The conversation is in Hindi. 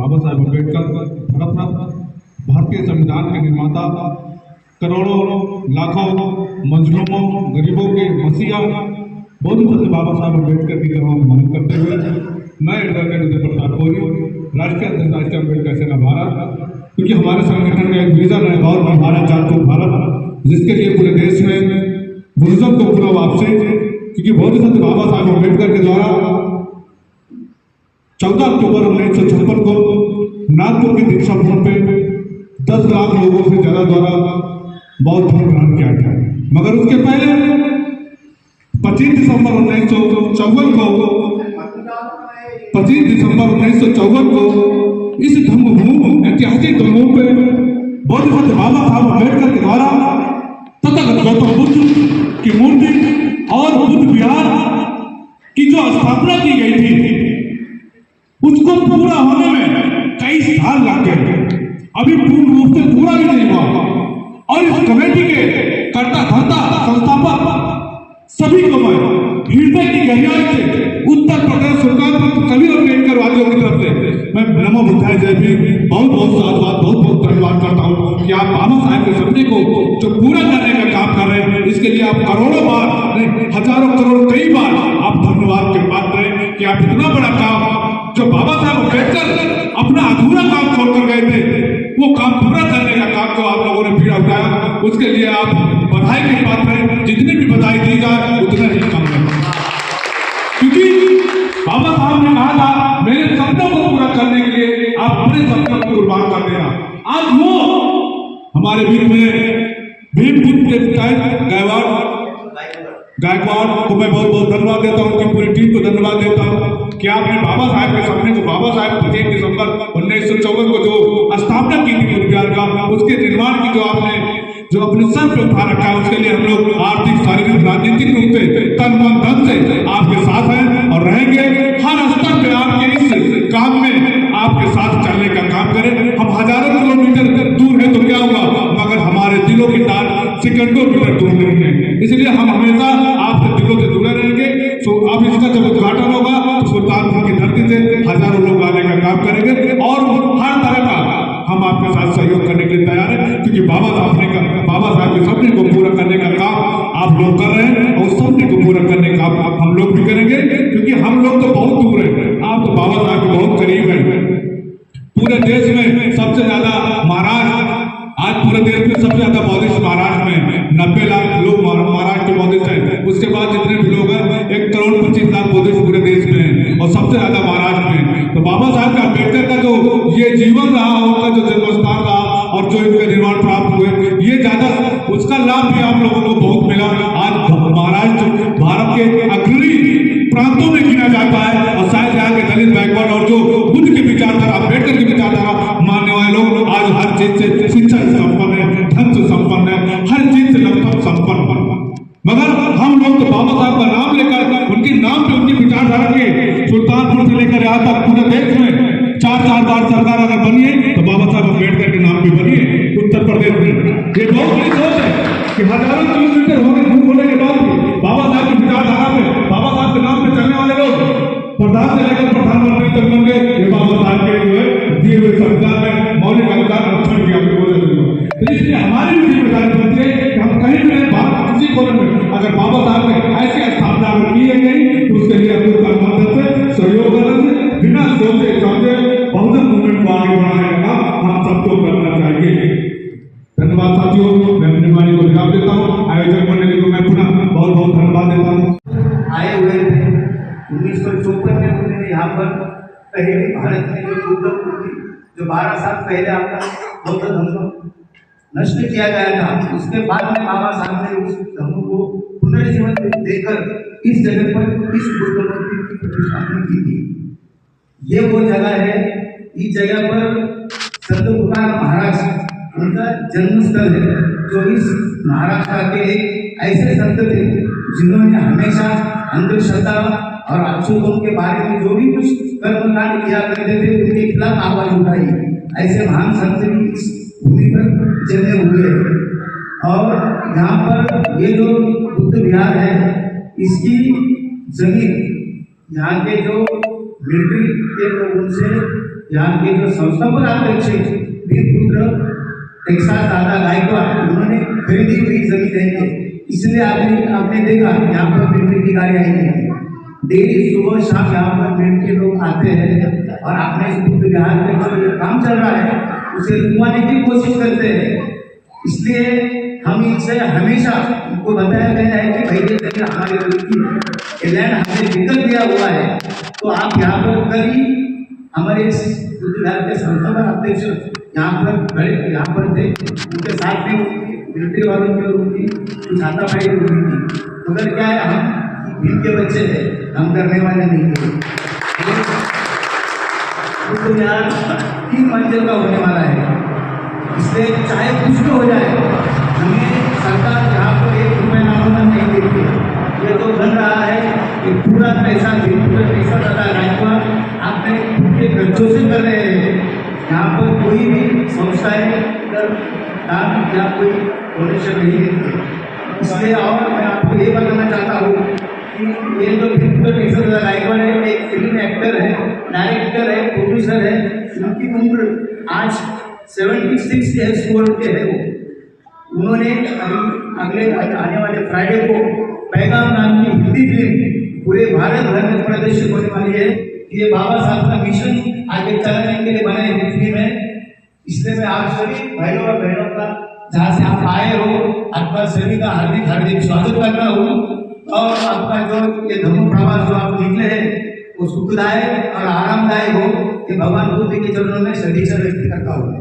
बाबा साहेब अम्बेडकर भारतीय संविधान के निर्माता, करोड़ों लाखों मजलूमों गरीबों के मसीहा बहुत सत्य बाबा साहब अम्बेडकर की तरह नमन करते हुए मैं एडवोकेट उदय प्रताप कोरी, राष्ट्रीय अध्यक्ष राष्ट्रीय अम्बेडकर सेना भारत, क्योंकि हमारे संगठन का एक विजन है और भारत जातो भारत, जिसके लिए पूरे देश में बुजुर्ग को पूरा वापसी, क्योंकि बहुत सत्य बाबा साहब अम्बेडकर के द्वारा 14 अक्टूबर 1956 को नागपुर की दीक्षा भूमि पे 10 लाख लोगों से ज्यादा द्वारा बौद्ध धर्म ग्रहण किया गया। मगर उसके पहले 25 दिसंबर 1954 को इस धर्मभूमि ऐतिहासिक धर्मभूमि पे बौद्ध सत्य बाबा साहब अम्बेडकर के द्वारा तथागत गौतम बुद्ध की मूर्ति और बुद्ध विहार की जो स्थापना की गई थी, उसको पूरा होने में कई साल लग गए। अभी पूर्ण रूप से पूरा भी नहीं हुआ और इस कमेटी के कर्ता धर्ता संस्थापक सभी को मैं हृदय की गहराई से उत्तर प्रदेश सरकार पर सभी अम्बेडकर वादियों की तरफ से मैं नमो बुद्धाय जय भीम बहुत साधुवाद बहुत धन्यवाद करता हूँ कि आप बाबा साहब के सपने को जो पूरा करने का काम कर रहे हैं, इसके लिए आप करोड़ों बार नहीं हजारों करोड़ कई बार आप धन्यवाद के पात्र हैं कि आप इतना बड़ा काम जो बाबा साहब अम्बेडकर अपना अधूरा काम छोड़कर गए थे, वो काम पूरा करने का काम जो आप लोगों ने पीड़ा उठाया, उसके लिए आप बधाई के पात्र हैं। जितनी भी बधाई दी जाए उतना ही कम है, क्योंकि बाबा साहब ने कहा था मेरे सपनों को पूरा करने के लिए आप अपने सपनों को कुर्बान कर देना। आज वो हमारे बीच में भीम के गायकवाड़ को मैं बहुत धन्यवाद देता हूँ, उनकी पूरी टीम को धन्यवाद देता हूँ कि आपने बाबा साहब के सपने को, बाबा साहब 25 दिसंबर 1954 को जो स्थापना की थी विज्ञान का, उसके निर्माण की जो आपने जो अपने सर पे उठा रखा है, उसके लिए हम लोग आर्थिक शारीरिक राजनीतिक रूप से तन मन धन से आपके साथ हैं और रहेंगे। हर स्तर पे आपके इस काम में आपके साथ चलने का काम करें। हम हजारों किलोमीटर दूर है तो क्या हुआ, मगर हमारे दिलों की तार सेकंडों मीटर दूर नहीं है, इसलिए हम हमेशा आपके दिलों से जुड़े रहेंगे। तो अब इसका जब उद्घाटन होगा तो सुल्तानपुर की धरती से हजारों लोग आने का काम करेंगे और हर तरह का हम आपके साथ सहयोग करने के लिए तैयार हैं, क्योंकि बाबा साहब के सपने को पूरा करने का काम आप लोग कर रहे हैं और सपने को पूरा करने का हम लोग भी करेंगे, क्योंकि हम लोग तो बहुत दूर हैं, आप तो बाबा साहब के बहुत करीब हैं। पूरे देश में सबसे ज्यादा महाराष्ट्र, आज पूरे देश में सबसे ज्यादा बौद्धिस्ट महाराष्ट्र में 90 लाख लोग महाराष्ट्र के बौद्धिस्ट हैं। उसके बाद जितने भी लोग हैं 1 करोड़ 25 लाख बौद्धिस्ट पूरे देश में हैं और सबसे ज्यादा महाराष्ट्र में। तो बाबा साहब का अम्बेडकर का जो ये जीवन रहा, उनका जो जन्मस्थान रहा और जो इनके निर्माण प्राप्त हुए, ये ज्यादा उसका लाभ भी आप लोगों को बहुत मिला। आज महाराष्ट्र भारत के अग्रणी प्रांतों में गिना जाता है और शायद यहाँ के दलित बैकवर्ड और जो बुद्ध की विचारधारा, अम्बेडकर की विचारधारा मानने वाले लोग आज हर चीज से शिक्षा से संपन्न है, धन से संपन्न है, हर चीज से लगभग संपन्न है। मगर हम लोग तो बाबा साहब का नाम लेकर, उनके नाम पे उनकी विचारधारा के सुल्तानपुर से लेकर यहाँ तक पूरे देश में 4 बार सरकार अगर बनी है तो बाबा साहब अम्बेडकर के नाम पे बनी है उत्तर प्रदेश में। ये बहुत बड़ी सोच है कि हजारों किलोमीटर दूर होने के बाद भी बाबा साहब की विचारधारा में, बाबा साहब के नाम पे चलने वाले लोग प्रधान से लेकर प्रधानमंत्री तक बन गए। ये बाबा साहब के जो है दिए हुए संविधान में मौलिक अधिकार रक्षण किया। तो इसलिए हमारी भी जिम्मेदारी बनती है कि हम कहीं भी भारत किसी कोने में अगर बाबा साहब ने ऐसी स्थापना की है गई तो उसके लिए हम लोग मदद से सहयोग करेंगे, बिना सोचे समझे बहुजन मूवमेंट को आगे बढ़ाने का हम सबको करना चाहिए। धन्यवाद साथियों, मैं अपनी वाणी को विराम देता हूँ। आयोजक मंडली को मैं पुनः बहुत धन्यवाद देता हूँ। आए हुए थे 1954 में उन्होंने यहाँ पर पहले भारत में जो बुद्ध थी, जो 12 साल पहले आपका बौद्ध धर्म को नष्ट किया गया था, उसके बाद में बाबा साहब ने उस धर्म को पुनर्जीवन देकर इस जगह पर इस बुद्ध मूर्ति की प्रतिष्ठापना की थी। ये वो जगह है, इस जगह पर संत तुकाराम महाराज उनका जन्मस्थल है, जो इस महाराष्ट्र के एक ऐसे संत थे जिन्होंने हमेशा अंधश्रद्धा और अछूतों के बारे में जो भी कुछ कर्मकांड किया करते थे उनके खिलाफ आवाज उठाई। ऐसे महान संत भी इस भूमि पर जन्मे हुए हैं। और यहाँ पर ये जो बुद्ध विहार है, इसकी जमीन यहाँ के जो मिलिट्री के लोगों से यहाँ के जो संस्थापक अध्यक्ष वीरपुत्र टेक्सास दादा गायकवाड़, उन्होंने खरीदी हुई जमीन है, इसलिए आपने देखा यहाँ पर मिलिट्री की गाड़ी आई है। डेली सुबह शाम यहाँ पर मिलिट्री लोग आते हैं और अपने इस बुद्ध विहार में जो ये काम चल रहा है उसे रुकवाने की कोशिश करते हैं। इसलिए हम इनसे हमेशा उनको बताया गया है कि भाई ये जमीन हमारी रुकी है, ये लैंड हमने निकल दिया हुआ है, तो आप यहाँ पर कभी हमारे इस बुद्ध विहार के संस्थापक अध्यक्ष यहाँ पर खड़े यहाँ पर थे, उनके साथ में मिलिट्री वालों की उनकी कुछ हाथापाई हुई थी, मगर क्या है हम इनके बच्चे हैं, हम करने वाले नहीं थे। बुद्ध विहार 3 मंजिल का होने वाला है, इसलिए चाहे कुछ भी हो जाए हमें सरकार यहाँ पर 1 रुपये नामों नहीं देती है। ये तो बन रहा है कि पूरा पैसा दादा गायकवाड़ आपने उनके खर्चों से कर रहे हैं। यहाँ पर कोई भी संस्थाएं दान या कोई डोनेशन नहीं देती है। इसलिए और मैं आपको ये बताना चाहता हूँ कि ये जो वीरपुत्र दादा गायकवाड़ है, एक फिल्म एक्टर है, डायरेक्टर है, प्रोड्यूसर है, उनकी उम्र आज 76 ईयर्स के है। वो उन्होंने अगले आने वाले फ्राइडे को पैगाम नाम की हिंदी फिल्म पूरे भारत भर में प्रदर्शित होने वाली है। ये बाबा साहब का मिशन आगे चलाने के लिए बनाई गई फिल्म है। इसलिए मैं आप सभी भाइयों और बहनों का जहाँ से आप आए हो आपका सभी का हार्दिक स्वागत करता हूँ, और आपका जो ये धम्म प्रवास जो आप निकले हैं वो सुखदायक और आरामदायक हो, ये भगवान बुद्ध के चरणों में सदिच्छा व्यक्त करता हूँ।